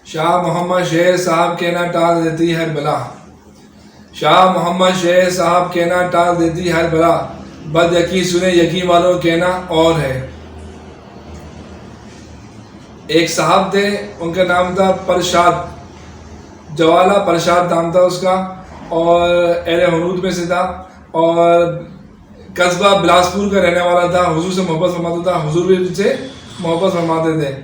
شاہ محمد شیر صاحب کہنا ٹال دیتی ہر بلا، شاہ محمد شیر صاحب کہنا ٹال دیتی ہر بلا، بد یقین سنے یقین والوں کہنا اور ہے۔ ایک صاحب تھے، ان کا نام تھا پرشاد، جوالا پرشاد نام تھا اس کا، اور اہل حنود میں سے تھا، اور قصبہ بلاسپور کا رہنے والا تھا۔ حضور سے محبت فرماتا تھا، حضور بھی ان سے محبت فرماتے تھے۔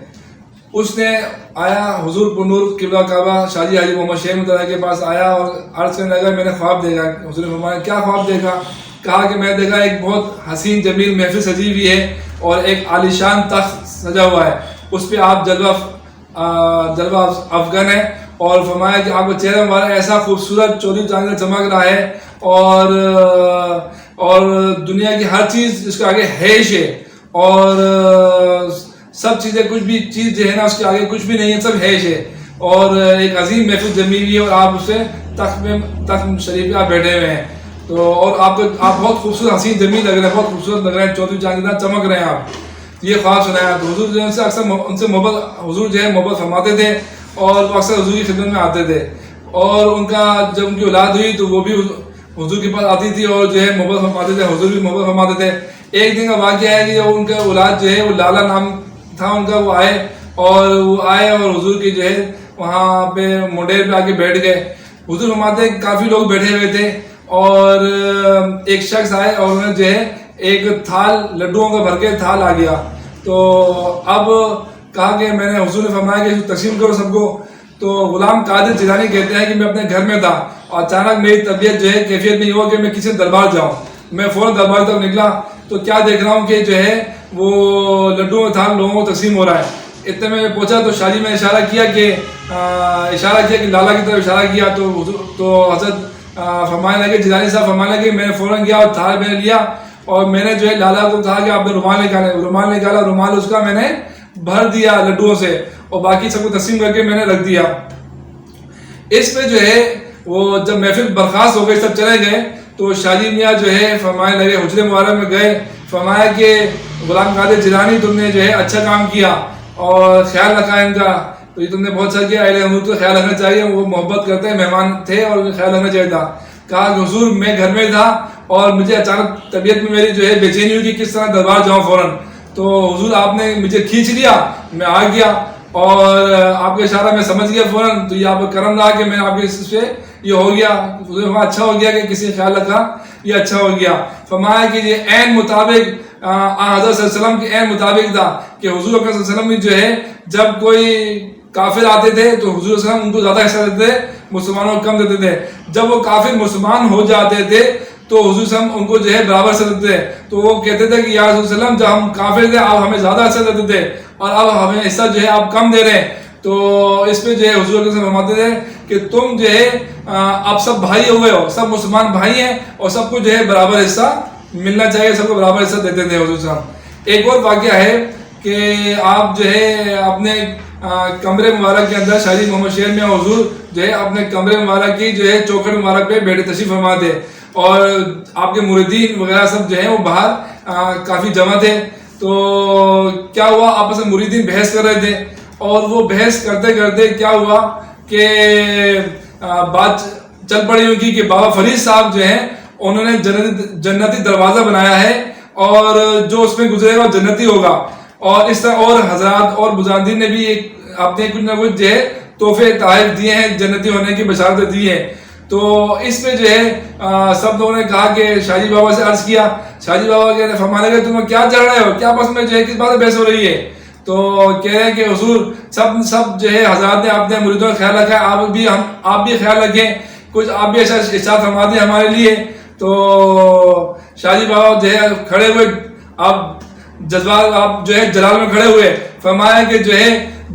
اس نے آیا حضور پنور قبلہ کعبہ شاہ جی حاجی محمد شیر مطلع کے پاس آیا اور عرض کرنے لگا میں نے خواب دیکھا۔ حضور نے فرمایا کیا خواب دیکھا؟ کہا کہ میں نے دیکھا ایک بہت حسین جمیل محفل سجی ہوئی ہے اور ایک عالیشان تخت سجا ہوا ہے، اس پہ آپ جلوہ افغان ہے، اور فرمایا کہ آپ کا چہرہ مبارک ایسا خوبصورت چوری چاندی چمک رہا ہے، اور دنیا کی ہر چیز اس کے آگے حیش ہے، اور سب چیزیں کچھ بھی چیز جو ہے نا اس کے آگے کچھ بھی نہیں ہے، سب حیش ہے، اور ایک عظیم محفل جمی ہوئی ہے، اور آپ اسے تخت شریف پہ آپ بیٹھے ہوئے ہیں، تو اور آپ بہت خوبصورت حسین جمیل لگ رہے ہیں، بہت خوبصورت لگ رہے ہیں، چوری چاندی چمک رہے ہیں آپ۔ یہ خواب سنایا تو حضور جو ہے اکثر ان سے محبت، حضور جو ہے محبت فرماتے تھے، اور وہ اکثر حضور کی خدمت میں آتے تھے، اور ان کا جب ان کی اولاد ہوئی تو وہ بھی حضور کے پاس آتی تھی اور جو ہے محبت فرماتے تھے، حضور بھی محبت فرماتے تھے۔ ایک دن کا واقعہ ہے کہ ان کا اولاد جو ہے وہ لالا نام تھا ان کا، وہ آئے اور حضور کی جو ہے وہاں پہ مڈیر پہ آ کے بیٹھ گئے۔ حضور فرماتے کافی لوگ بیٹھے ہوئے تھے، اور ایک شخص آئے اور انہیں جو ہے ایک تھال لڈوؤں کا بھر کے تھال آ گیا، تو اب کہا کہ میں نے حضور نے فرمایا کہ تقسیم کرو سب کو۔ تو غلام قادر جیلانی کہتے ہیں کہ میں اپنے گھر میں تھا اور اچانک میری طبیعت جو ہے کیفیت میں یہ ہوا کہ میں کسی دربار جاؤں۔ میں فوراً دربار تک نکلا تو کیا دیکھ رہا ہوں کہ جو ہے وہ لڈو تھا لوگوں کو تقسیم ہو رہا ہے۔ اتنے میں پہنچا تو شاہ جی میں اشارہ کیا کہ لالا کی طرف اشارہ کیا، تو حضرت فرمانے لگے، جیلانی صاحب فرمانے لگے، میں نے فوراً گیا اور تھال میں نے لیا، اور میں نے جو ہے لالا کو کہا کہ آپ نے رومال نکالا، رومال اس کا میں نے بھر دیا لڈوؤں سے، اور باقی سب کو تقسیم کر کے میں نے رکھ دیا۔ اس پہ جو ہے وہ جب محفل برخاست ہو گئی، سب چلے گئے، تو شاہ جی میاں جو ہے فرمانے لگے، حجرے مبارک میں گئے، فرمایا کہ غلام قادر جیلانی تم نے جو ہے اچھا کام کیا اور خیال رکھا ان کا، تو یہ تم نے بہت اچھا کیا، اہل حنود کا خیال رکھنا چاہیے، وہ محبت کرتے ہیں، مہمان تھے اور خیال رکھنا چاہیے تھا۔ کہا کہ حضور میں گھر میں تھا اور مجھے اچانک طبیعت میں میری جو ہے بے چینی ہوئی کہ کس طرح دربار جاؤں فوراً، تو حضور آپ نے مجھے کھینچ لیا، میں آ گیا، اور آپ کا اشارہ میں سمجھ گیا فوراً، تو یہ آپ کا کرم رہا کہ میں آپ کے اس پہ یہ ہو گیا، اچھا ہو گیا کہ کسی نے خیال رکھا، یہ اچھا ہو گیا۔ فرمایا کہ یہ عین مطابق حضرت صلی اللہ علیہ وسلم کے عین مطابق تھا کہ حضور صلی اللہ علیہ وسلم جو ہے جب کوئی کافر آتے تھے تو حضور صلی اللہ علیہ وسلم ان کو زیادہ حصہ دیتے تھے، مسلمانوں کو کم دیتے تھے۔ جب وہ کافر مسلمان ہو جاتے تھے تو حضور صلی اللہ علیہ وسلم ان کو جو ہے برابر سے دیتے تھے، تو وہ کہتے تھے کہ یا رسول اللہ علیہ وسلم جب ہم کافر تھے آپ ہمیں زیادہ حصہ دیتے تھے، اور اب ہمیں حصہ جو ہے آپ کم دے رہے ہیں۔ تو اس پہ جو ہے حضور صلی اللہ علیہ وسلم فرماتے تھے کہ تم جو ہے آپ سب بھائی ہوئے ہو، سب مسلمان بھائی ہیں، اور سب کو جو ہے برابر حصہ ملنا چاہیے، سب کو برابر حصہ دیتے تھے حضور صلی اللہ علیہ وسلم۔ ایک اور واقعہ ہے کہ آپ جو ہے اپنے کمرے مبارک کے اندر شاہ جی محمد شیر میں حضور جو ہے اپنے کمرے مبارک کی جو ہے چوکھٹ مبارک پہ بیٹھے تشریف فرما تھے، اور آپ کے مریدین وغیرہ سب جو ہیں وہ باہر کافی جمع تھے۔ تو کیا ہوا، آپس میں مریدین بحث کر رہے تھے، اور وہ بحث کرتے کرتے کیا ہوا کہ بات چل پڑی ان کی کہ بابا فرید صاحب جو ہیں انہوں نے جنتی دروازہ بنایا ہے، اور جو اس میں گزرے گا جنتی ہوگا، اور اس طرح اور حضرات اور بزرگان نے بھی اپنے کچھ نہ کچھ جو ہے تحفے تحائف دیے ہیں، جنتی ہونے کی بشارت دی ہے۔ تو اس پہ جو ہے سب لوگوں نے کہا کہ شاہ جی بابا سے عرض کیا، شاہ جی بابا کے فرمانے لگے تم کیا چڑھ رہے ہو، کیا بس میں جو ہے کس بات میں بحث ہو رہی ہے؟ تو کہہ رہے ہیں کہ حضور سب جو ہے حضرات نے اپنے مریدوں کا خیال رکھا ہے، آپ بھی خیال رکھیں، کچھ آپ بھی ایسا ارشاد فرما دیں ہمارے لیے۔ تو شاہ جی بابا جو ہے کھڑے ہوئے، آپ جذبات آپ جو ہے جلال میں کھڑے ہوئے، فرمایا کہ جو ہے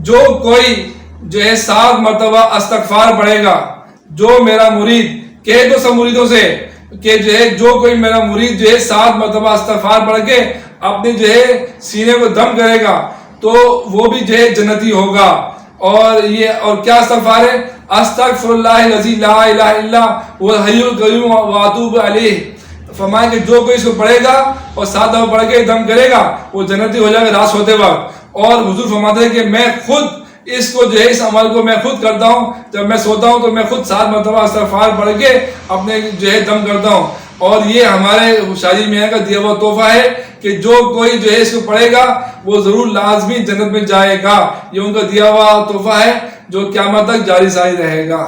جو کوئی جو ہے 7 مرتبہ استغفار پڑھے گا، جو میرا مرید کہے تو سب مریدوں سے کہ جو ہے جو کوئی میرا مرید جو ہے 7 مرتبہ استغفار پڑھ کے اپنے جو ہے سینے کو دم کرے گا تو وہ بھی جو ہے جنتی ہوگا۔ اور کیا استغفار ہے؟ استغفر اللہ الذی لا الہ الا هو الحی القیوم واتوب الیہ۔ فرمایا کہ جو کوئی اس کو پڑھے گا اور 7 دفعہ پڑھ کے دم کرے گا وہ جنتی ہو جائے گا رات ہوتے وقت۔ اور حضور فرماتے ہیں کہ میں خود اس کو جو ہے اس عمل کو میں خود کرتا ہوں. جب میں سوتا ہوں تو میں خود 7 مرتبہ استغفار پڑھ کے اپنے جو ہے دم کرتا ہوں. اور یہ ہمارے شاہی میاں کا دیا ہوا تحفہ ہے کہ جو کوئی جو ہے اس کو پڑھے گا وہ ضرور لازمی جنت میں جائے گا. یہ ان کا دیا ہوا تحفہ ہے جو قیامت تک جاری ساری رہے گا.